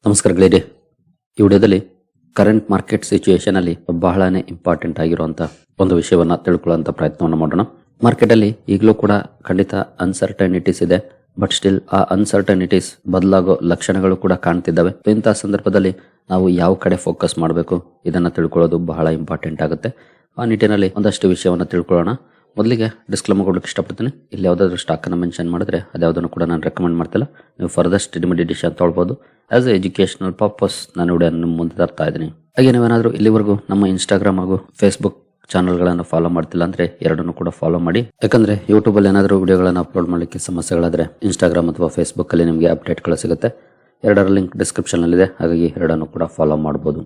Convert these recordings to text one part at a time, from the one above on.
ನಮಸ್ಕಾರ ಗೆಳೆಯರೇ, ಈ ವಿಡಿಯೋದಲ್ಲಿ ಕರೆಂಟ್ ಮಾರ್ಕೆಟ್ ಸಿಚುಯೇಷನ್ ಅಲ್ಲಿ ಬಹಳನೇ ಇಂಪಾರ್ಟೆಂಟ್ ಆಗಿರುವಂತ ಒಂದು ವಿಷಯವನ್ನ ತಿಳ್ಕೊಳ್ಳುವಂತ ಪ್ರಯತ್ನವನ್ನು ಮಾಡೋಣ. ಮಾರ್ಕೆಟ್ ಅಲ್ಲಿ ಈಗಲೂ ಕೂಡ ಖಂಡಿತ ಅನ್ಸರ್ಟನಿಟೀಸ್ ಇದೆ, ಬಟ್ ಸ್ಟಿಲ್ ಆ ಅನ್ಸರ್ಟನಿಟೀಸ್ ಬದಲಾಗೋ ಲಕ್ಷಣಗಳು ಕೂಡ ಕಾಣ್ತಿದ್ದಾವೆ. ಇಂತಹ ಸಂದರ್ಭದಲ್ಲಿ ನಾವು ಯಾವ ಕಡೆ ಫೋಕಸ್ ಮಾಡಬೇಕು ಇದನ್ನ ತಿಳ್ಕೊಳ್ಳೋದು ಬಹಳ ಇಂಪಾರ್ಟೆಂಟ್ ಆಗುತ್ತೆ. ಆ ನಿಟ್ಟಿನಲ್ಲಿ ಒಂದಷ್ಟು ವಿಷಯವನ್ನ ತಿಳ್ಕೊಳ್ಳೋಣ. ಮೊದಲಿಗೆ ಡಿಸ್ಕ್ಲೇಮರ್ ಕೊಡೋಕೆ ಇಷ್ಟಪಡ್ತೀನಿ. ಇಲ್ಲಿ ಯಾವುದಾದ್ರೂ ಸ್ಟಾಕ್ ಅನ್ನು ಮೆನ್ಷನ್ ಮಾಡಿದ್ರೆ ಅದ್ಯಾವುದನ್ನು ಕೂಡ ನಾನು ರೆಕಮೆಂಡ್ ಮಾಡ್ತಿಲ್ಲ. ನೀವು ಫರ್ದರ್ ಡಿಮಿಡಿಷನ್ ತೊಗೊಳ್ಬಹುದು. ಆಸ್ ಎ ಎಜುಕೇಶನಲ್ ಪರ್ಪಸ್ ನಾನು ವಿಡಿಯೋ ನಿಮ್ಮ ಮುಂದೆ ತರ್ತಾ ಇದ್ದೀನಿ. ಹಾಗೆ ನೀವೇನಾದ್ರೂ ಇಲ್ಲಿವರೆಗೂ ನಮ್ಮ ಇನ್ಸ್ಟಾಗ್ರಾಮ್ ಹಾಗೂ ಫೇಸ್ಬುಕ್ ಚಾನಲ್ಗಳನ್ನು ಫಾಲೋ ಮಾಡ್ತಿಲ್ಲ ಅಂದ್ರೆ ಎರಡನ್ನು ಕೂಡ ಫಾಲೋ ಮಾಡಿ. ಯಾಕಂದ್ರೆ ಯೂಟ್ಯೂಬ್ ಅಲ್ಲಿ ಏನಾದರೂ ವಿಡಿಯೋಗಳನ್ನು ಅಪ್ಲೋಡ್ ಮಾಡಲಿಕ್ಕೆ ಸಮಸ್ಯೆಗಳಾದ್ರೆ ಇನ್ಸ್ಟಾಗ್ರಾಮ್ ಅಥವಾ ಫೇಸ್ಬುಕ್ ಅಲ್ಲಿ ನಿಮಗೆ ಅಪ್ಡೇಟ್ಗಳು ಸಿಗುತ್ತೆ. ಎರಡರ ಲಿಂಕ್ ಡಿಸ್ಕ್ರಿಪ್ಷನ್ ಅಲ್ಲಿ ಇದೆ, ಹಾಗಾಗಿ ಎರಡನ್ನು ಕೂಡ ಫಾಲೋ ಮಾಡಬಹುದು.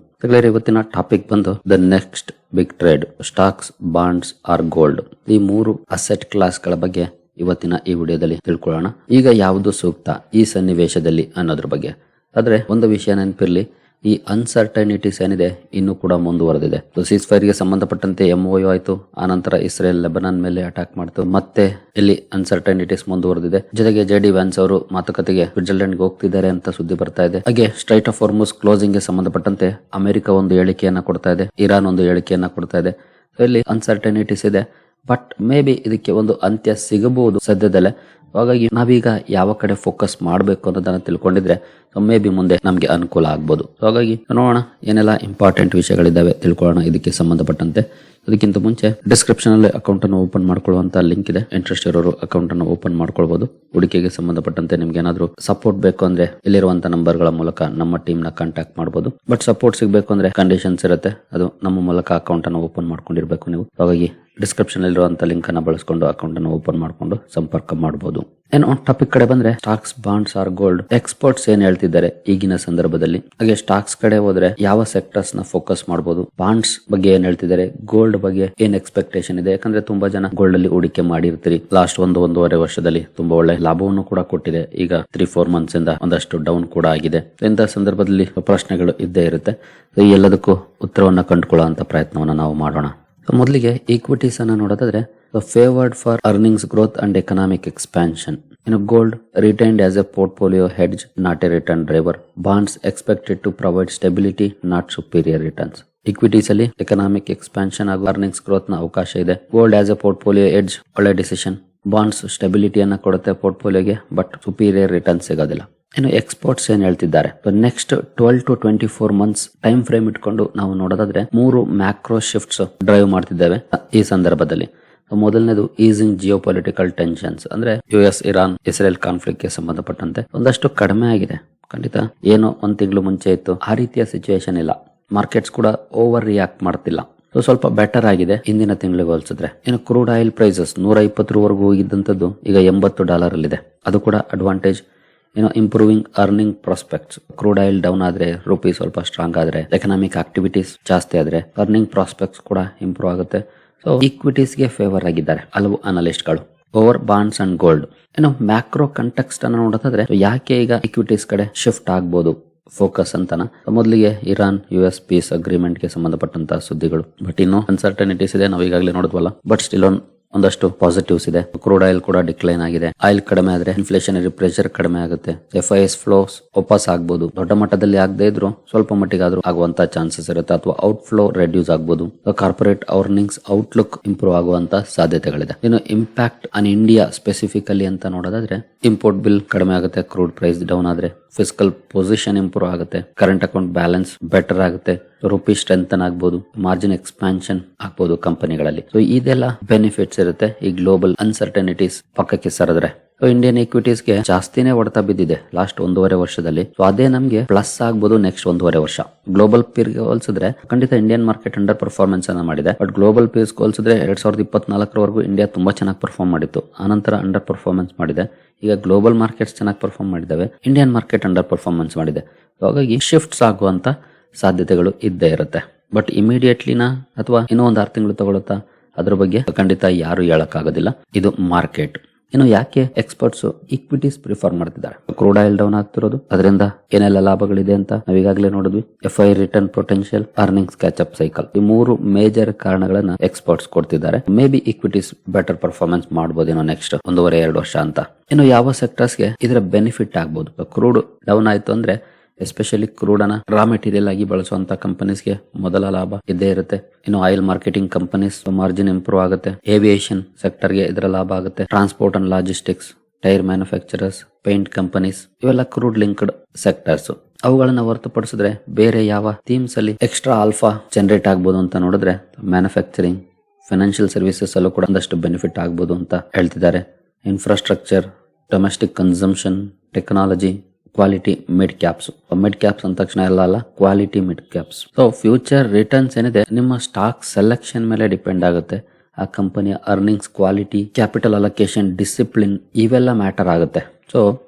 ಇವತ್ತಿನ ಟಾಪಿಕ್ ಬಂದು the next big trade, stocks, bonds or gold. ಈ ಮೂರು ಅಸೆಟ್ ಕ್ಲಾಸ್ ಗಳ ಬಗ್ಗೆ ಇವತ್ತಿನ ಈ ವಿಡಿಯೋದಲ್ಲಿ ತಿಳ್ಕೊಳ್ಳೋಣ. ಈಗ ಯಾವುದು ಸೂಕ್ತ ಈ ಸನ್ನಿವೇಶದಲ್ಲಿ ಅನ್ನೋದ್ರ ಬಗ್ಗೆ. ಆದ್ರೆ ಒಂದು ವಿಷಯ ನೆನಪಿರ್ಲಿ, ಈ ಅನ್ಸರ್ಟನಿಟೀಸ್ ಏನಿದೆ ಇನ್ನೂ ಕೂಡ ಮುಂದುವರೆದಿದೆ. ಸೀಸ್ ಫೈರ್ ಗೆ ಸಂಬಂಧಪಟ್ಟಂತೆ MOU ಆಯ್ತು, ಆನಂತರ ಇಸ್ರೇಲ್ ಲೆಬನಾನ್ ಮೇಲೆ ಅಟ್ಯಾಕ್ ಮಾಡ್ತು, ಮತ್ತೆ ಇಲ್ಲಿ ಅನ್ಸರ್ಟನಿಟೀಸ್ ಮುಂದುವರೆದಿದೆ. ಜೊತೆಗೆ JD ವ್ಯಾನ್ಸ್ ಅವರು ಮಾತುಕತೆಗೆ ಸ್ವಿಟ್ಜರ್ಲೆಂಡ್ ಗೆ ಹೋಗ್ತಿದ್ದಾರೆ ಅಂತ ಸುದ್ದಿ ಬರ್ತಾ ಇದೆ. ಹಾಗೆ ಸ್ಟ್ರೈಟ್ ಆಫ್ ಹಾರ್ಮುಜ್ ಕ್ಲೋಸಿಂಗ್ ಗೆ ಸಂಬಂಧಪಟ್ಟಂತೆ ಅಮೆರಿಕ ಒಂದು ಹೇಳಿಕೆಯನ್ನ ಕೊಡ್ತಾ ಇದೆ, ಇರಾನ್ ಒಂದು ಹೇಳಿಕೆಯನ್ನ ಕೊಡ್ತಾ ಇದೆ. ಇಲ್ಲಿ ಅನ್ಸರ್ಟನಿಟೀಸ್ ಇದೆ, ಬಟ್ ಮೇ ಬಿ ಇದಕ್ಕೆ ಒಂದು ಅಂತ್ಯ ಸಿಗಬಹುದು ಸದ್ಯದಲ್ಲೇ. ಹಾಗಾಗಿ ನಾವೀಗ ಯಾವ ಕಡೆ ಫೋಕಸ್ ಮಾಡಬೇಕು ಅನ್ನೋದನ್ನ ತಿಳ್ಕೊಂಡಿದ್ರೆ ಮೇ ಬಿ ಮುಂದೆ ನಮ್ಗೆ ಅನುಕೂಲ ಆಗ್ಬೋದು. ಹಾಗಾಗಿ ನೋಡೋಣ ಏನೆಲ್ಲ ಇಂಪಾರ್ಟೆಂಟ್ ವಿಷಯಗಳಿದ್ದಾವೆ ತಿಳ್ಕೊಳ್ಳೋಣ ಇದಕ್ಕೆ ಸಂಬಂಧಪಟ್ಟಂತೆ. ಅದಕ್ಕಿಂತ ಮುಂಚೆ ಡಿಸ್ಕ್ರಿಪ್ಷನ್ ಅಲ್ಲಿ ಅಕೌಂಟ್ ಅನ್ನು ಓಪನ್ ಮಾಡ್ಕೊಳ್ಳುವಂತ ಲಿಂಕ್ ಇದೆ. ಇಂಟ್ರೆಸ್ಟ್ ಇರೋರು ಅಕೌಂಟ್ ಅನ್ನು ಓಪನ್ ಮಾಡ್ಕೊಳ್ಬಹುದು. ಹೂಡಿಕೆಗೆ ಸಂಬಂಧಪಟ್ಟಂತೆ ನಿಮ್ಗೆ ಏನಾದ್ರು ಸಪೋರ್ಟ್ ಬೇಕು ಅಂದ್ರೆ ಇಲ್ಲಿರುವಂತ ನಂಬರ್ ಗಳ ಮೂಲಕ ನಮ್ಮ ಟೀಮ್ ನ ಕಾಂಟ್ಯಾಕ್ಟ್ ಮಾಡಬಹುದು. ಬಟ್ ಸಪೋರ್ಟ್ ಸಿಗಬೇಕು ಅಂದ್ರೆ ಕಂಡೀಷನ್ಸ್ ಇರುತ್ತೆ, ಅದು ನಮ್ಮ ಮೂಲಕ ಅಕೌಂಟ್ ಅನ್ನು ಓಪನ್ ಮಾಡ್ಕೊಂಡಿರ್ಬೇಕು ನೀವು. ಹಾಗಾಗಿ ಡಿಸ್ಕ್ರಿಪ್ಷನ್ ಇರುವಂತ ಲಿಂಕ್ ಅನ್ನ ಬಳಸಿಕೊಂಡು ಅಕೌಂಟ್ ಅನ್ನು ಓಪನ್ ಮಾಡಿಕೊಂಡು ಸಂಪರ್ಕ ಮಾಡಬಹುದು. ಏನು ಟಾಪಿಕ್ ಕಡೆ ಬಂದ್ರೆ stocks, bonds or gold. Experts ಏನ್ ಹೇಳ್ತಿದ್ದಾರೆ ಈಗಿನ ಸಂದರ್ಭದಲ್ಲಿ. ಹಾಗೆ ಸ್ಟಾಕ್ಸ್ ಕಡೆ ಹೋದ್ರೆ ಯಾವ ಸೆಕ್ಟರ್ಸ್ ನ ಫೋಕಸ್ ಮಾಡಬಹುದು, ಬಾಂಡ್ಸ್ ಬಗ್ಗೆ ಏನ್ ಹೇಳ್ತಿದ್ದಾರೆ, ಗೋಲ್ಡ್ ಬಗ್ಗೆ ಏನ್ ಎಕ್ಸ್ಪೆಕ್ಟೇಷನ್ ಇದೆ. ಯಾಕಂದ್ರೆ ತುಂಬಾ ಜನ ಗೋಲ್ಡ್ ಅಲ್ಲಿ ಹೂಡಿಕೆ ಮಾಡಿರ್ತೀರಿ. ಲಾಸ್ಟ್ ಒಂದೂವರೆ ವರ್ಷದಲ್ಲಿ ತುಂಬಾ ಒಳ್ಳೆ ಲಾಭವನ್ನು ಕೂಡ ಕೊಟ್ಟಿದೆ. ಈಗ 3-4 ಮಂತ್ಸ್ ಇಂದ ಒಂದಷ್ಟು ಡೌನ್ ಕೂಡ ಆಗಿದೆ. ಇಂತಹ ಸಂದರ್ಭದಲ್ಲಿ ಪ್ರಶ್ನೆಗಳು ಇದ್ದೇ ಇರುತ್ತೆ. ಈ ಎಲ್ಲದಕ್ಕೂ ಉತ್ತರವನ್ನ ಕಂಡುಕೊಳ್ಳುವಂತ ಪ್ರಯತ್ನವನ್ನ ನಾವು ಮಾಡೋಣ. ಮೊದಲಿಗೆ ಈಕ್ವಿಟೀಸ್ ಅನ್ನ ನೋಡೋದಾದ್ರೆ favoured for earnings growth and economic expansion. Gold retained as a portfolio hedge, not a return driver. Bonds expected to provide stability, not superior returns. Equities ಅಲ್ಲಿ ಎಕನಾಮಿಕ್ ಎಕ್ಸ್ಪಾನ್ಷನ್ ಹಾಗೂ ಅರ್ನಿಂಗ್ಸ್ ಗ್ರೋತ್ ನ ಅವಕಾಶ ಇದೆ. Gold as A portfolio edge ಒಳ್ಳೆ decision. Bonds ಸ್ಟೆಬಿಲಿಟಿಯನ್ನ ಕೊಡುತ್ತೆ ಪೋರ್ಟ್ಫೋಲಿಯೋಗೆ, but superior return ಸಿಗೋದಿಲ್ಲ. ಇನ್ನು experts ಏನ್ ಹೇಳ್ತಿದ್ದಾರೆ, next 12 to 24 months time frame ಇಟ್ಕೊಂಡು ನಾವು ನೋಡೋದಾದ್ರೆ 3 ಮ್ಯಾಕ್ರೋ ಶಿಫ್ಟ್ಸ್ ಡ್ರೈವ್ ಮಾಡ್ತಿದ್ದೇವೆ ಈ ಸಂದರ್ಭದಲ್ಲಿ. ಮೊದಲನೇದು ಈಸಿಂಗ್ ಜಿಯೋಪೊಲಿಟಿಕಲ್ ಟೆನ್ಷನ್ಸ್, ಅಂದ್ರೆ US ಇರಾನ್ ಇಸ್ರೇಲ್ ಕಾನ್ಫ್ಲಿಕ್ಟ್ ಗೆ ಸಂಬಂಧಪಟ್ಟಂತೆ ಒಂದಷ್ಟು ಕಡಿಮೆ ಆಗಿದೆ. ಖಂಡಿತ ಏನೋ 1 ತಿಂಗಳು ಮುಂಚೆ ಇತ್ತು ಆ ರೀತಿಯ ಸಿಚುವೇಶನ್ ಇಲ್ಲ. ಮಾರ್ಕೆಟ್ಸ್ ಕೂಡ ಓವರ್ ರಿಯಾಕ್ಟ್ ಮಾಡ್ತಿಲ್ಲ. ಸ್ವಲ್ಪ ಬೆಟರ್ ಆಗಿದೆ ಹಿಂದಿನ ತಿಂಗಳಿಗೆ ಹೋಲಿಸಿದ್ರೆ. ಇನ್ನು ಕ್ರೂಡ್ ಆಯಿಲ್ ಪ್ರೈಸಸ್ 120 ವರೆಗೂ ಹೋಗಿದ್ದಂತದ್ದು ಈಗ $80 ಅಲ್ಲಿದೆ. ಅದು ಕೂಡ advantage. Improving earning prospects. Crude oil down ಆದ್ರೆ, ರುಪಿ ಸ್ವಲ್ಪ ಸ್ಟ್ರಾಂಗ್ ಆದ್ರೆ, ಎಕನಾಮಿಕ್ ಆಕ್ಟಿವಿಟೀಸ್ ಜಾಸ್ತಿ ಆದ್ರೆ ಅರ್ನಿಂಗ್ ಪ್ರಾಸ್ಪೆಕ್ಟ್ಸ್ ಕೂಡ ಇಂಪ್ರೂವ್ ಆಗುತ್ತೆ. ಸೊ ಈಕ್ವಿಟೀಸ್ ಗೆ ಫೇವರ್ ಆಗಿದ್ದಾರೆ ಹಲವು ಅನಲಿಸ್ಟ್ ಗಳು over bonds and gold. Macro context ಅನ್ನು ನೋಡೋದಾದ್ರೆ ಯಾಕೆ ಈಗ ಈಕ್ವಿಟೀಸ್ ಕಡೆ ಶಿಫ್ಟ್ ಆಗ್ಬೋದು ಫೋಕಸ್ ಅಂತನ. ಮೊದಲಿಗೆ ಇರಾನ್ US ಪೀಸ್ ಅಗ್ರಿಮೆಂಟ್ ಗೆ ಸಂಬಂಧಪಟ್ಟಂತ ಸುದ್ದಿಗಳು, ಬಟ್ ಇನ್ನು ಅನ್ಸರ್ಟನಿಟೀಸ್ ಇದೆ, ನಾವು ಈಗಾಗಲೇ ನೋಡಿದ್ವಲ್ಲ. ಬಟ್ ಸ್ಟಿಲ್ ಒಂದಷ್ಟು ಪಾಸಿಟಿವ್ಸ್ ಇದೆ. ಕ್ರೂಡ್ ಆಯಿಲ್ ಕೂಡ ಡಿಕ್ಲೈನ್ ಆಗಿದೆ. ಆಯಿಲ್ ಕಡಿಮೆ ಆದ್ರೆ ಇನ್ಫ್ಲೇಷನರಿ ಪ್ರೆಷರ್ ಕಡಿಮೆ ಆಗುತ್ತೆ. FIS ಫ್ಲೋಸ್ ವಾಪಸ್ ಆಗ್ಬಹುದು. ದೊಡ್ಡ ಮಟ್ಟದಲ್ಲಿ ಆಗದೆ ಇದ್ರು ಸ್ವಲ್ಪ ಮಟ್ಟಿಗಾದ್ರೂ ಆಗುವಂತ ಚಾನ್ಸಸ್ ಇರುತ್ತೆ, ಅಥವಾ ಔಟ್ ಫ್ಲೋ ರೆಡ್ಯೂಸ್ ಆಗ್ಬಹುದು. ಕಾರ್ಪೊರೇಟ್ ಅರ್ನಿಂಗ್ಸ್ ಔಟ್ಲುಕ್ ಇಂಪ್ರೂವ್ ಆಗುವಂತ ಸಾಧ್ಯತೆಗಳಿದೆ. ಇನ್ನು ಇಂಪ್ಯಾಕ್ಟ್ ಆನ್ ಇಂಡಿಯಾ ಸ್ಪೆಸಿಫಿಕಲಿ ಅಂತ ನೋಡೋದಾದ್ರೆ ಇಂಪೋರ್ಟ್ ಬಿಲ್ ಕಡಿಮೆ ಆಗುತ್ತೆ ಕ್ರೂಡ್ ಪ್ರೈಸ್ ಡೌನ್ ಆದ್ರೆ. ಫಿಸ್ಕಲ್ ಪೊಸಿಷನ್ ಇಂಪ್ರೂವ್ ಆಗುತ್ತೆ. ಕರೆಂಟ್ ಅಕೌಂಟ್ ಬ್ಯಾಲೆನ್ಸ್ ಬೆಟರ್ ಆಗುತ್ತೆ. ರುಪಿ ಸ್ಟ್ರೆಂಥನ್ ಆಗ್ಬಹುದು. ಮಾರ್ಜಿನ್ ಎಕ್ಸ್ಪಾನ್ಷನ್ ಆಗ್ಬಹುದು ಕಂಪನಿಗಳಲ್ಲಿ. ಸೊ ಇದೆಲ್ಲ ಬೆನಿಫಿಟ್ಸ್ ಇರುತ್ತೆ ಈ ಗ್ಲೋಬಲ್ ಅನ್ಸರ್ಟನಿಟೀಸ್ ಪಕ್ಕಕ್ಕೆ ಸರಿದ್ರೆ. ಇಂಡಿಯನ್ ಈಕ್ವಿಟೀಸ್ ಗೆ ಜಾಸ್ತಿನೇ ಹೊಡೆತ ಬಿದ್ದಿದೆ ಲಾಸ್ಟ್ 1.5 ವರ್ಷದಲ್ಲಿ. ಸೊ ಅದೇ ನಮ್ಗೆ ಪ್ಲಸ್ ಆಗ್ಬಹುದು ನೆಕ್ಸ್ಟ್ 1.5 ವರ್ಷ. ಗ್ಲೋಬಲ್ ಪೀರ್ ಗೆ ಹೋಲಿಸಿದ್ರೆ ಖಂಡಿತ ಇಂಡಿಯನ್ ಮಾರ್ಕೆಟ್ ಅಂಡರ್ ಪರ್ಫಾರ್ಮೆನ್ಸ್ ಅನ್ನ ಮಾಡಿದೆ. ಬಟ್ ಗ್ಲೋಬಲ್ ಪೀರ್ಸ್ ಹೋಲಿಸಿದ್ರೆ 2024 ಇಂಡಿಯಾ ತುಂಬಾ ಚೆನ್ನಾಗಿ ಪರ್ಫಾರ್ಮ್ ಮಾಡಿತ್ತು. ಆನಂತರ ಅಂಡರ್ ಪರ್ಫಾರ್ಮೆನ್ಸ್ ಮಾಡಿದೆ. ಈಗ ಗ್ಲೋಬಲ್ ಮಾರ್ಕೆಟ್ಸ್ ಚೆನ್ನಾಗಿ ಪರ್ಫಾರ್ಮ್ ಮಾಡಿದಾವೆ, ಇಂಡಿಯನ್ ಮಾರ್ಕೆಟ್ ಅಂಡರ್ ಪರ್ಫಾರ್ಮೆನ್ಸ್ ಮಾಡಿದೆ. ಹಾಗಾಗಿ ಶಿಫ್ಟ್ಸ್ ಆಗುವಂತ ಸಾಧ್ಯತೆಗಳು ಇದ್ದೇ ಇರುತ್ತೆ. ಬಟ್ ಇಮಿಡಿಯೇಟ್ಲಿನ ಅಥವಾ ಇನ್ನೂ 6 ತಿಂಗಳು ತಗೊಳುತ್ತಾ ಅದ್ರ ಬಗ್ಗೆ ಖಂಡಿತ ಯಾರು ಹೇಳಕ್ಕಾಗೋದಿಲ್ಲ. ಇದು ಮಾರ್ಕೆಟ್. ಇನ್ನು ಯಾಕೆ ಎಕ್ಸ್ಪರ್ಟ್ಸ್ ಈಕ್ವಿಟೀಸ್ ಪ್ರಿಫರ್ ಮಾಡ್ತಿದ್ದಾರೆ? ಕ್ರೂಡ್ ಆಯಿಲ್ ಡೌನ್ ಆಗ್ತಿರೋದು, ಅದರಿಂದ ಏನೆಲ್ಲ ಲಾಭಗಳಿದೆ ಅಂತ ನಾವೀಗಾಗಲೇ ನೋಡಿದ್ವಿ. FI return potential, earnings catch up cycle, ಈ 3 ಮೇಜರ್ ಕಾರಣಗಳನ್ನ ಎಕ್ಸ್ಪರ್ಟ್ಸ್ ಕೊಡ್ತಿದ್ದಾರೆ. Maybe equities better performance ಮಾಡಬಹುದೇನೋ ನೆಕ್ಸ್ಟ್ 1.5-2 ವರ್ಷ ಅಂತ. ಇನ್ನು ಯಾವ ಸೆಕ್ಟರ್ಸ್ಗೆ ಇದರ ಬೆನಿಫಿಟ್ ಆಗ್ಬಹುದು? ಕ್ರೂಡ್ ಡೌನ್ ಆಯ್ತು ಅಂದ್ರೆ ಎಸ್ಪೆಷಲಿ ಕ್ರೂಡ್ ಅನ್ನ ರಾ ಮೆಟೀರಿಯಲ್ ಆಗಿ ಬಳಸುವಂತ ಕಂಪನೀಸ್ಗೆ ಮೊದಲ ಲಾಭ ಇದ್ದೇ ಇರುತ್ತೆ. ಇನ್ನು oil marketing companies margin improve ಆಗುತ್ತೆ. ಏವಿಯೇಷನ್ ಸೆಕ್ಟರ್ಗೆ ಇದರ ಲಾಭ ಆಗುತ್ತೆ. Transport and logistics, tyre manufacturers, paint companies ಇವೆಲ್ಲ ಕ್ರೂಡ್ ಲಿಂಕ್ಡ್ ಸೆಕ್ಟರ್ಸ್. ಅವುಗಳನ್ನ ಹೊರತುಪಡಿಸಿದ್ರೆ ಬೇರೆ ಯಾವ ಥೀಮ್ಸ್ ಅಲ್ಲಿ ಎಕ್ಸ್ಟ್ರಾ ಆಲ್ಫಾ ಜನರೇಟ್ ಆಗ್ಬೋದು ಅಂತ ನೋಡಿದ್ರೆ ಮ್ಯಾನುಫ್ಯಾಕ್ಚರಿಂಗ್, ಫೈನಾನ್ಷಿಯಲ್ ಸರ್ವಿಸಸ್ ಅಲ್ಲೂ ಕೂಡ ಒಂದಷ್ಟು ಬೆನಿಫಿಟ್ ಆಗ್ಬೋದು ಅಂತ ಹೇಳ್ತಿದ್ದಾರೆ. Infrastructure, domestic consumption, technology, quality mid caps. Mid caps ಅಂದ ತಕ್ಷಣ ಎಲ್ಲ ಅಲ್ಲ, quality mid caps. So future returns ಏನಿದೆ ನಿಮ್ಮ ಸ್ಟಾಕ್ ಸೆಲೆಕ್ಷನ್ ಮೇಲೆ ಡಿಪೆಂಡ್ ಆಗುತ್ತೆ. ಆ ಕಂಪನಿಯ earnings, quality, capital allocation, discipline ಇವೆಲ್ಲ ಮ್ಯಾಟರ್ ಆಗುತ್ತೆ. ಸೊ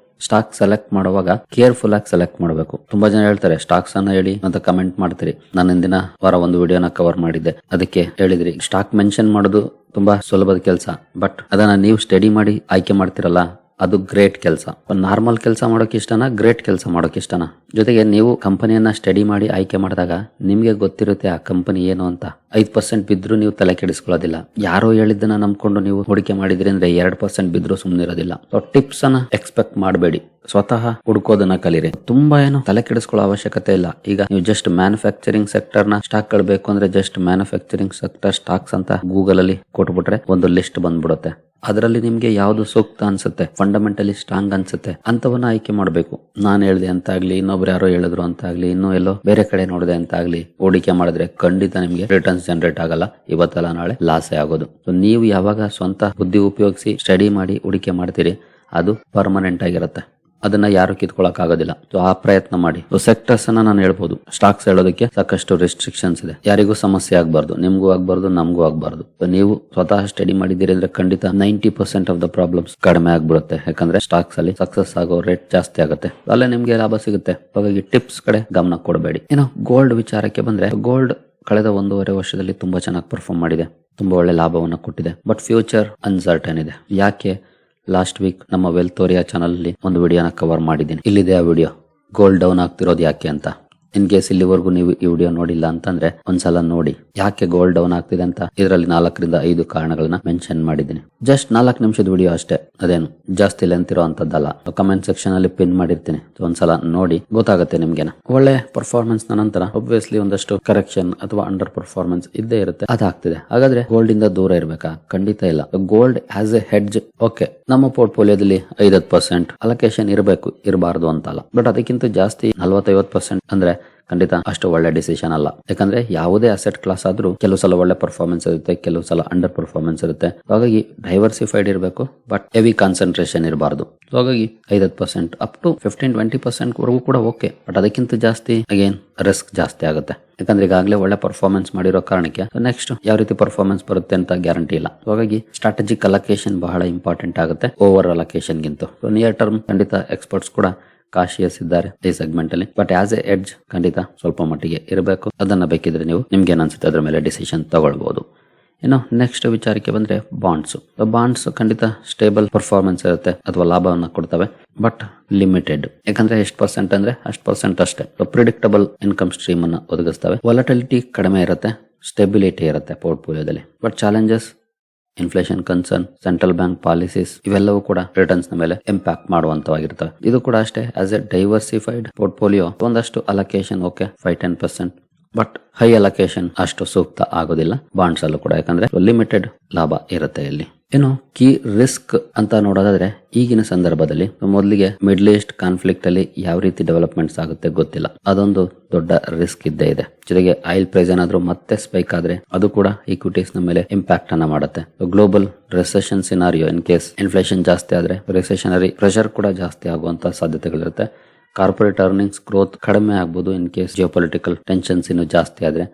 ಸ್ಟಾಕ್ ಸೆಲೆಕ್ಟ್ ಮಾಡುವಾಗ ಕೇರ್ಫುಲ್ ಆಗಿ ಸೆಲೆಕ್ಟ್ ಮಾಡಬೇಕು. ತುಂಬಾ ಜನ ಹೇಳ್ತಾರೆ ಸ್ಟಾಕ್ಸ್ ಅನ್ನ ಹೇಳಿ ಅಂತ ಕಮೆಂಟ್ ಮಾಡ್ತೀರಿ. ನಾನು ಇಂದಿನ ವಾರ ಒಂದು ವಿಡಿಯೋನ ಕವರ್ ಮಾಡಿದ್ದೆ, ಅದಕ್ಕೆ ಹೇಳಿದ್ರಿ ಸ್ಟಾಕ್ ಮೆನ್ಷನ್ ಮಾಡೋದು ತುಂಬಾ ಸುಲಭದ ಕೆಲಸ, ಬಟ್ ಅದನ್ನ ನೀವು ಸ್ಟಡಿ ಮಾಡಿ ಆಯ್ಕೆ ಮಾಡ್ತಿರಲ್ಲ ಅದು ಗ್ರೇಟ್ ಕೆಲಸ. ಒಂದು ನಾರ್ಮಲ್ ಕೆಲಸ ಮಾಡೋಕೆ ಇಷ್ಟನಾ, ಗ್ರೇಟ್ ಕೆಲಸ ಮಾಡೋಕೆ ಇಷ್ಟನಾ? ಜೊತೆಗೆ ನೀವು ಕಂಪನಿಯನ್ನ ಸ್ಟಡಿ ಮಾಡಿ ಆಯ್ಕೆ ಮಾಡಿದಾಗ ನಿಮ್ಗೆ ಗೊತ್ತಿರುತ್ತೆ ಆ ಕಂಪನಿ ಏನು ಅಂತ. 5% ಬಿದ್ರು ನೀವು ತಲೆ ಕೆಡಿಸ್ಕೊಳ್ಳೋದಿಲ್ಲ. ಯಾರೋ ಹೇಳಿದ್ದನ್ನ ನಂಬ್ಕೊಂಡು ನೀವು ಹೂಡಿಕೆ ಮಾಡಿದ್ರಿ ಅಂದ್ರೆ 2% ಬಿದ್ರು ಸುಮ್ಮನಿರೋದಿಲ್ಲ. ಟಿಪ್ಸ್ ಅನ್ನ ಎಕ್ಸ್ಪೆಕ್ಟ್ ಮಾಡಬೇಡಿ, ಸ್ವತಃ ಹುಡ್ಕೋದನ್ನ ಕಲೀರಿ. ತುಂಬಾ ಏನು ತಲೆ ಕೆಡಿಸ್ಕೊಳ್ಳೋ ಅವಶ್ಯಕತೆ ಇಲ್ಲ. ಈಗ ನೀವು ಜಸ್ಟ್ ಮ್ಯಾನುಫ್ಯಾಕ್ಚರಿಂಗ್ ಸೆಕ್ಟರ್ ನ ಸ್ಟಾಕ್ ಬೇಕು ಅಂದ್ರೆ ಜಸ್ಟ್ ಮ್ಯಾನುಫ್ಯಾಕ್ಚರಿಂಗ್ ಸೆಕ್ಟರ್ ಸ್ಟಾಕ್ಸ್ ಅಂತ ಗೂಗಲ್ ಅಲ್ಲಿ ಕೊಟ್ಬಿಟ್ರೆ ಒಂದು ಲಿಸ್ಟ್ ಬಂದ್ಬಿಡುತ್ತೆ. ಅದರಲ್ಲಿ ನಿಮ್ಗೆ ಯಾವ್ದು ಸೂಕ್ತ ಅನ್ಸುತ್ತೆ, ಫಂಡಮೆಂಟಲಿ ಸ್ಟ್ರಾಂಗ್ ಅನ್ಸುತ್ತೆ ಅಂತವನ್ನ ಆಯ್ಕೆ ಮಾಡಬೇಕು. ನಾನು ಹೇಳ್ದೆ ಅಂತ ಆಗ್ಲಿ, ಇನ್ನೊಬ್ರು ಯಾರೋ ಹೇಳಿದ್ರು ಅಂತ ಆಗ್ಲಿ, ಇನ್ನೂ ಎಲ್ಲೋ ಬೇರೆ ಕಡೆ ನೋಡಿದೆ ಅಂತ ಆಗ್ಲಿ ಹೂಡಿಕೆ ಮಾಡಿದ್ರೆ ಖಂಡಿತ ನಿಮ್ಗೆ ರಿಟರ್ನ್ಸ್ ಜನರೇಟ್ ಆಗಲ್ಲ. ಇವತ್ತಲ್ಲ ನಾಳೆ ಲಾಸೇ ಆಗೋದು. ಸೊ ನೀವು ಯಾವಾಗ ಸ್ವಂತ ಬುದ್ಧಿ ಉಪಯೋಗಿಸಿ ಸ್ಟಡಿ ಮಾಡಿ ಹೂಡಿಕೆ ಮಾಡ್ತೀರಿ ಅದು ಪರ್ಮನೆಂಟ್ ಆಗಿರುತ್ತೆ. ಅದನ್ನ ಯಾರು ಕಿತ್ಕೊಳಕ್ ಆಗೋದಿಲ್ಲ. ಸೊ ಆ ಪ್ರಯತ್ನ ಮಾಡಿ. ಸೆಕ್ಟರ್ಸ್ ಅನ್ನ ನಾನು ಹೇಳ್ಬೋದು, ಸ್ಟಾಕ್ಸ್ ಹೇಳೋದಕ್ಕೆ ಸಾಕಷ್ಟು ರೆಸ್ಟ್ರಿಕ್ಷನ್ಸ್ ಇದೆ. ಯಾರಿಗೂ ಸಮಸ್ಯೆ ಆಗ್ಬಾರ್ದು, ನಿಮ್ಗೂ ಆಗ್ಬಾರ್ದು, ನಮಗೂ ಆಗ್ಬಾರ್ದು. ನೀವು ಸ್ವತಃ ಸ್ಟಡಿ ಮಾಡಿದ್ದೀರಿ ಅಂದ್ರೆ ಖಂಡಿತ 90% ಆಫ್ ದ ಪ್ರಾಬ್ಲಮ್ಸ್ ಕಡಿಮೆ ಆಗ್ಬಿಡುತ್ತೆ. ಯಾಕಂದ್ರೆ ಸ್ಟಾಕ್ಸ್ ಅಲ್ಲಿ ಸಕ್ಸಸ್ ಆಗೋ ರೇಟ್ ಜಾಸ್ತಿ ಆಗುತ್ತೆ, ಅಲ್ಲೇ ನಿಮ್ಗೆ ಲಾಭ ಸಿಗುತ್ತೆ. ಹಾಗಾಗಿ ಟಿಪ್ಸ್ ಕಡೆ ಗಮನ ಕೊಡಬೇಡಿ. ಇನ್ನು ಗೋಲ್ಡ್ ವಿಚಾರಕ್ಕೆ ಬಂದ್ರೆ, ಗೋಲ್ಡ್ ಕಳೆದ 1.5 ವರ್ಷದಲ್ಲಿ ತುಂಬಾ ಚೆನ್ನಾಗಿ ಪರ್ಫಾರ್ಮ್ ಮಾಡಿದೆ, ತುಂಬಾ ಒಳ್ಳೆ ಲಾಭವನ್ನ ಕೊಟ್ಟಿದೆ. ಬಟ್ ಫ್ಯೂಚರ್ ಅನ್ಸರ್ಟನ್ ಇದೆ. ಯಾಕೆ? ಲಾಸ್ಟ್ ವೀಕ್ ನಮ್ಮ ವೆಲ್ತೋರಿಯಾ ಚಾನಲ್ ಅಲ್ಲಿ ಒಂದು ವಿಡಿಯೋನ ಕವರ್ ಮಾಡಿದ್ದೀನಿ. ಇಲ್ಲಿದೆ ಆ ವಿಡಿಯೋ, ಗೋಲ್ಡ್ ಡೌನ್ ಆಗ್ತಿರೋದು ಯಾಕೆ ಅಂತ. ಇನ್ ಕೇಸ್ ಇಲ್ಲಿವರೆಗೂ ನೀವು ಈ ವಿಡಿಯೋ ನೋಡಿಲ್ಲ ಅಂತಂದ್ರೆ ಒಂದ್ಸಲ ನೋಡಿ, ಯಾಕೆ ಗೋಲ್ಡ್ ಡೌನ್ ಆಗ್ತಿದೆ ಅಂತ. ಇದರಲ್ಲಿ 4-5 ಕಾರಣಗಳನ್ನ ಮೆನ್ಷನ್ ಮಾಡಿದ್ದೀನಿ. ಜಸ್ಟ್ 4 ನಿಮಿಷದ ವಿಡಿಯೋ ಅಷ್ಟೇ, ಅದೇನು ಜಾಸ್ತಿ ಲೆಂತ್ ಇರೋ ಅಂತದ್ದಲ್ಲ. ಕಮೆಂಟ್ ಸೆಕ್ಷನ್ ಅಲ್ಲಿ ಪಿನ್ ಮಾಡಿರ್ತೀನಿ, ಒಂದ್ಸಲ ನೋಡಿ ಗೊತ್ತಾಗುತ್ತೆ ನಿಮ್ಗೆನ. ಒಳ್ಳೆ ಪರ್ಫಾರ್ಮೆನ್ಸ್ ನಂತರ ಒಬ್ವಿಯಸ್ಲಿ ಒಂದಷ್ಟು ಕರೆಕ್ಷನ್ ಅಥವಾ ಅಂಡರ್ ಪರ್ಫಾರ್ಮೆನ್ಸ್ ಇದ್ದೇ ಇರುತ್ತೆ, ಅದಾಗ್ತಿದೆ. ಹಾಗಾದ್ರೆ ಗೋಲ್ಡ್ ಇಂದ ದೂರ ಇರ್ಬೇಕಾ? ಖಂಡಿತ ಇಲ್ಲ. Gold as A hedge okay, ನಮ್ಮ ಪೋರ್ಟ್ಫೋಲಿಯೋದಲ್ಲಿ 5% ಅಲೋಕೇಶನ್ ಇರಬೇಕು, ಇರಬಾರ್ದು ಅಂತಲ್ಲ. ಬಟ್ ಅದಕ್ಕಿಂತ ಜಾಸ್ತಿ 40-50% ಅಂದ್ರೆ ಖಂಡಿತ ಅಷ್ಟು ಒಳ್ಳೆ ಡಿಸಿಷನ್ ಅಲ್ಲ. ಯಾಕಂದ್ರೆ ಯಾವುದೇ ಅಸೆಟ್ ಕ್ಲಾಸ್ ಆದ್ರೂ ಕೆಲವು ಸಲ ಒಳ್ಳೆ ಪರ್ಫಾರ್ಮೆನ್ಸ್ ಇರುತ್ತೆ, ಕೆಲವು ಸಲ ಅಂಡರ್ ಪರ್ಫಾರ್ಮೆನ್ಸ್ ಇರುತ್ತೆ. ಹಾಗಾಗಿ ಡೈವರ್ಸಿಫೈಡ್ ಇರಬೇಕು, ಬಟ್ ಹೆವಿ ಕಾನ್ಸಂಟ್ರೇಷನ್ ಇರಬಾರ್ದು. ಹಾಗಾಗಿ 5% ಅಪ್ ಟು 15-20% ವರೆಗೂ ಕೂಡ ಓಕೆ. ಬಟ್ ಅದಕ್ಕಿಂತ ಜಾಸ್ತಿ ಅಗೇನ್ ರಿಸ್ಕ್ ಜಾಸ್ತಿ ಆಗುತ್ತೆ. ಯಾಕಂದ್ರೆ ಈಗಾಗಲೇ ಒಳ್ಳೆ ಪರ್ಫಾರ್ಮೆನ್ಸ್ ಮಾಡಿರೋ ಕಾರಣಕ್ಕೆ ನೆಕ್ಸ್ಟ್ ಯಾವ ರೀತಿ ಪರ್ಫಾರ್ಮೆನ್ಸ್ ಬರುತ್ತೆ ಅಂತ ಗ್ಯಾರಂಟಿ ಇಲ್ಲ. ಹಾಗಾಗಿ ಸ್ಟ್ರಾಟಜಿಕ್ ಅಲೋಕೇಶನ್ ಬಹಳ ಇಂಪಾರ್ಟೆಂಟ್ ಆಗುತ್ತೆ ಓವರ್ ಅಲೋಕೇಶನ್ ಗಿಂತ. ನಿಯರ್ ಟರ್ಮ್ ಖಂಡಿತ ಎಕ್ಸ್ಪರ್ಟ್ಸ್ ಕೂಡ ಕಾಶಿಯಸ್ ಇದ್ದಾರೆ ಈ ಸೆಗ್ಮೆಂಟ್ ಅಲ್ಲಿ. ಬಟ್ ಆಸ್ ಎ ಎಡ್ಜ್ ಖಂಡಿತ ಸ್ವಲ್ಪ ಮಟ್ಟಿಗೆ ಇರಬೇಕು. ಅದನ್ನ ಬೇಕಿದ್ರೆ ನೀವು ನಿಮ್ಗೆ ಏನ್ ಅನ್ಸುತ್ತೆ ಅದ್ರ ಮೇಲೆ ಡಿಸಿಷನ್ ತಗೊಳ್ಬಹುದು. ಇನ್ನು ನೆಕ್ಸ್ಟ್ ವಿಚಾರಕ್ಕೆ ಬಂದ್ರೆ ಬಾಂಡ್ಸ್ ಖಂಡಿತ ಸ್ಟೇಬಲ್ ಪರ್ಫಾರ್ಮೆನ್ಸ್ ಇರುತ್ತೆ ಅಥವಾ ಲಾಭವನ್ನ ಕೊಡ್ತವೆ, ಬಟ್ ಲಿಮಿಟೆಡ್. ಯಾಕಂದ್ರೆ ಎಷ್ಟು ಪರ್ಸೆಂಟ್ ಅಂದ್ರೆ ಅಷ್ಟು ಅಷ್ಟೇ. ಪ್ರಿಡಿಕ್ಟಬಲ್ ಇನ್ಕಮ್ ಸ್ಟ್ರೀಮ್ ಅನ್ನ ಒದಗಿಸ್ತವೆ. ವಾಲಟಿಲಿಟಿ ಕಡಿಮೆ ಇರುತ್ತೆ, ಸ್ಟೆಬಿಲಿಟಿ ಇರುತ್ತೆ ಪೋರ್ಟ್ಫೋಲಿಯೋದಲ್ಲಿ. But challenges, inflation concern, central bank policies ಇವೆಲ್ಲವೂ ಕೂಡ ರಿಟರ್ನ್ಸ್ ನ ಮೇಲೆ ಇಂಪ್ಯಾಕ್ಟ್ ಮಾಡುವಂತವಾಗಿರ್ತವೆ. ಇದು ಕೂಡ ಅಷ್ಟೇ, ಆಸ್ ಎ ಡೈವರ್ಸಿಫೈಡ್ ಪೋರ್ಟ್ಫೋಲಿಯೋ ಒಂದಷ್ಟು allocation okay 5-10%, but high allocation ಅಷ್ಟು ಸೂಕ್ತ ಆಗೋದಿಲ್ಲ ಬಾಂಡ್ಸ್ ಅಲ್ಲೂ ಕೂಡ. ಯಾಕಂದ್ರೆ ಲಿಮಿಟೆಡ್ ಲಾಭ ಇರುತ್ತೆ ಇಲ್ಲಿ. ಇನ್ನು ಕೀ ರಿಸ್ಕ್ ಅಂತ ನೋಡೋದಾದ್ರೆ ಈಗಿನ ಸಂದರ್ಭದಲ್ಲಿ ಮೊದಲಿಗೆ ಮಿಡ್ಲ್ ಈಸ್ಟ್ ಕಾನ್ಫ್ಲಿಕ್ಟ್ ಅಲ್ಲಿ ಯಾವ ರೀತಿ ಡೆವಲಪ್ಮೆಂಟ್ಸ್ ಆಗುತ್ತೆ ಗೊತ್ತಿಲ್ಲ, ಅದೊಂದು ದೊಡ್ಡ ರಿಸ್ಕ್ ಇದ್ದೇ ಇದೆ. ಜೊತೆಗೆ ಆಯಿಲ್ ಪ್ರೈಸ್ ಏನಾದ್ರೂ ಮತ್ತೆ ಸ್ಪೈಕ್ ಆದ್ರೆ ಅದು ಕೂಡ ಈಕ್ವಿಟೀಸ್ ನ ಮೇಲೆ ಇಂಪ್ಯಾಕ್ಟ್ ಅನ್ನ ಮಾಡುತ್ತೆ. Global recession scenario, in case inflation ಜಾಸ್ತಿ ಆದ್ರೆ ರೆಸೆಷನರಿ ಪ್ರೆಷರ್ ಕೂಡ ಜಾಸ್ತಿ ಆಗುವಂತ ಸಾಧ್ಯತೆಗಳಿರುತ್ತೆ. ಕಾರ್ಪೊರೇಟ್ ಅರ್ನಿಂಗ್ಸ್ ಗ್ರೋತ್ ಕಡಿಮೆ ಆಗ್ಬೋದು ಇನ್ ಕೇಸ್ ಜಿಯೋಪೊಲಿಟಿಕಲ್ ಟೆನ್ಷನ್ಸ್ ಇನ್ನು ಜಾಸ್ತಿ ಆದ್ರೆ.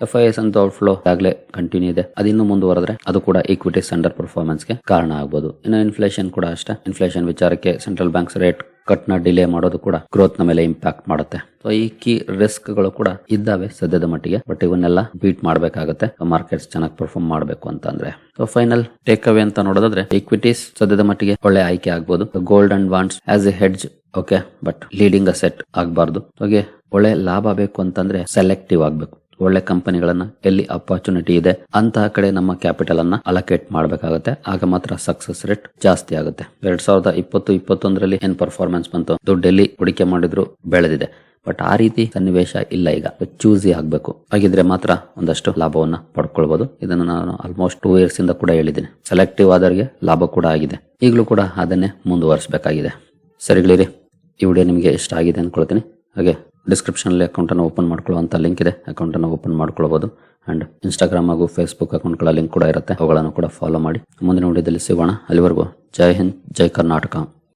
FIS ಅಂತ ಔಟ್ಫ್ಲೋ ಆಗ್ಲೇ ಕಂಟಿನ್ಯೂ ಇದೆ, ಅದಿನ್ನು ಮುಂದುವರೆದ್ರೆ ಅದು ಕೂಡ ಈಕ್ವಿಟೀಸ್ ಅಂಡರ್ ಪರ್ಫಾರ್ಮೆನ್ಸ್ ಗೆ ಕಾರಣ ಆಗ್ಬೋದು. ಇನ್ನು ಇನ್ಫ್ಲೇಷನ್ ಕೂಡ ಅಷ್ಟೇ, ಇನ್ಫ್ಲೇಷನ್ ವಿಚಾರಕ್ಕೆ ಸೆಂಟ್ರಲ್ ಬ್ಯಾಂಕ್ಸ್ ರೇಟ್ ಕಟ್ ನ ಡಿಲೇ ಮಾಡೋದು ಕೂಡ ಗ್ರೋತ್ ನ ಮೇಲೆ ಇಂಪ್ಯಾಕ್ಟ್ ಮಾಡುತ್ತೆ. ಸೊ ಈ ಕೀ ರಿಸ್ಕ್ ಗಳು ಕೂಡ ಇದ್ದಾವೆ ಸದ್ಯದ ಮಟ್ಟಿಗೆ, ಬಟ್ ಇವನ್ನೆಲ್ಲ ಬೀಟ್ ಮಾಡಬೇಕಾಗುತ್ತೆ ಮಾರ್ಕೆಟ್ಸ್ ಚೆನ್ನಾಗಿ ಪರ್ಫಾರ್ಮ್ ಮಾಡಬೇಕು ಅಂತಂದ್ರೆ. ಸೊ ಫೈನಲ್ ಟೇಕ್ ಅವೇ ಅಂತ ನೋಡೋದಾದ್ರೆ ಈಕ್ವಿಟೀಸ್ ಸದ್ಯದ ಮಟ್ಟಿಗೆ ಒಳ್ಳೆ ಆಯ್ಕೆ ಆಗ್ಬೋದು. Gold and bonds as A hedge okay, but leading asset ಆಗಬಾರ್ದು. ಹಾಗೆ ಒಳ್ಳೆ ಲಾಭ ಬೇಕು ಅಂತಂದ್ರೆ ಸೆಲೆಕ್ಟಿವ್ ಆಗಬೇಕು. ಒಳ್ಳೆ ಕಂಪನಿಗಳನ್ನ ಎಲ್ಲಿ ಅಪರ್ಚುನಿಟಿ ಇದೆ ಅಂತಹ ಕಡೆ ನಮ್ಮ ಕ್ಯಾಪಿಟಲ್ ಅನ್ನ ಅಲೋಕೇಟ್ ಮಾಡಬೇಕಾಗುತ್ತೆ. ಆಗ ಮಾತ್ರ ಸಕ್ಸಸ್ ರೇಟ್ ಜಾಸ್ತಿ ಆಗುತ್ತೆ. 2020-21 ಏನ್ ಪರ್ಫಾರ್ಮೆನ್ಸ್ ಬಂತು, ದುಡ್ಡು ಎಲ್ಲಿ ಹೂಡಿಕೆ ಮಾಡಿದ್ರು ಬೆಳೆದಿದೆ. ಬಟ್ ಆ ರೀತಿ ಸನ್ನಿವೇಶ ಇಲ್ಲ. ಈಗ ಚೂಸಿ ಆಗಬೇಕು, ಹಾಗಿದ್ರೆ ಮಾತ್ರ ಒಂದಷ್ಟು ಲಾಭವನ್ನ ಪಡ್ಕೊಳ್ಬಹುದು. ಇದನ್ನು ನಾನು ಆಲ್ಮೋಸ್ಟ್ 2 years ಇಂದ ಕೂಡ ಹೇಳಿದ್ದೀನಿ. ಸೆಲೆಕ್ಟಿವ್ ಆದವರಿಗೆ ಲಾಭ ಕೂಡ ಆಗಿದೆ. ಈಗಲೂ ಕೂಡ ಅದನ್ನೇ ಮುಂದುವರಿಸಬೇಕಾಗಿದೆ. ಸರಿಗಳಿರಿ, ಈ ವಿಡಿಯೋ ನಿಮಗೆ ಇಷ್ಟ ಆಗಿದೆ ಅನ್ಕೊಳ್ತೀನಿ. ಹಾಗೆ ಡಿಸ್ಕ್ರಿಪ್ಷನಲ್ಲಿ ಅಕೌಂಟನ್ನು ಓಪನ್ ಮಾಡ್ಕೊಳ್ಳುವಂಥ ಲಿಂಕ್ ಇದೆ, ಅಕೌಂಟನ್ನು ಓಪನ್ ಮಾಡ್ಕೊಳ್ಬಹುದು. ಅಂಡ್ ಇನ್ಸ್ಟಾಗ್ರಾಮ್ ಹಾಗೂ ಫೇಸ್ಬುಕ್ ಅಕೌಂಟ್ಗಳ ಲಿಂಕ್ ಕೂಡ ಇರುತ್ತೆ, ಅವುಗಳನ್ನು ಕೂಡ ಫಾಲೋ ಮಾಡಿ. ಮುಂದಿನ ವಿಡಿಯೋದಲ್ಲಿ ಸಿಗೋಣ. ಅಲ್ಲಿವರೆಗೂ ಜೈ ಹಿಂದ್, ಜೈ ಕರ್ನಾಟಕ.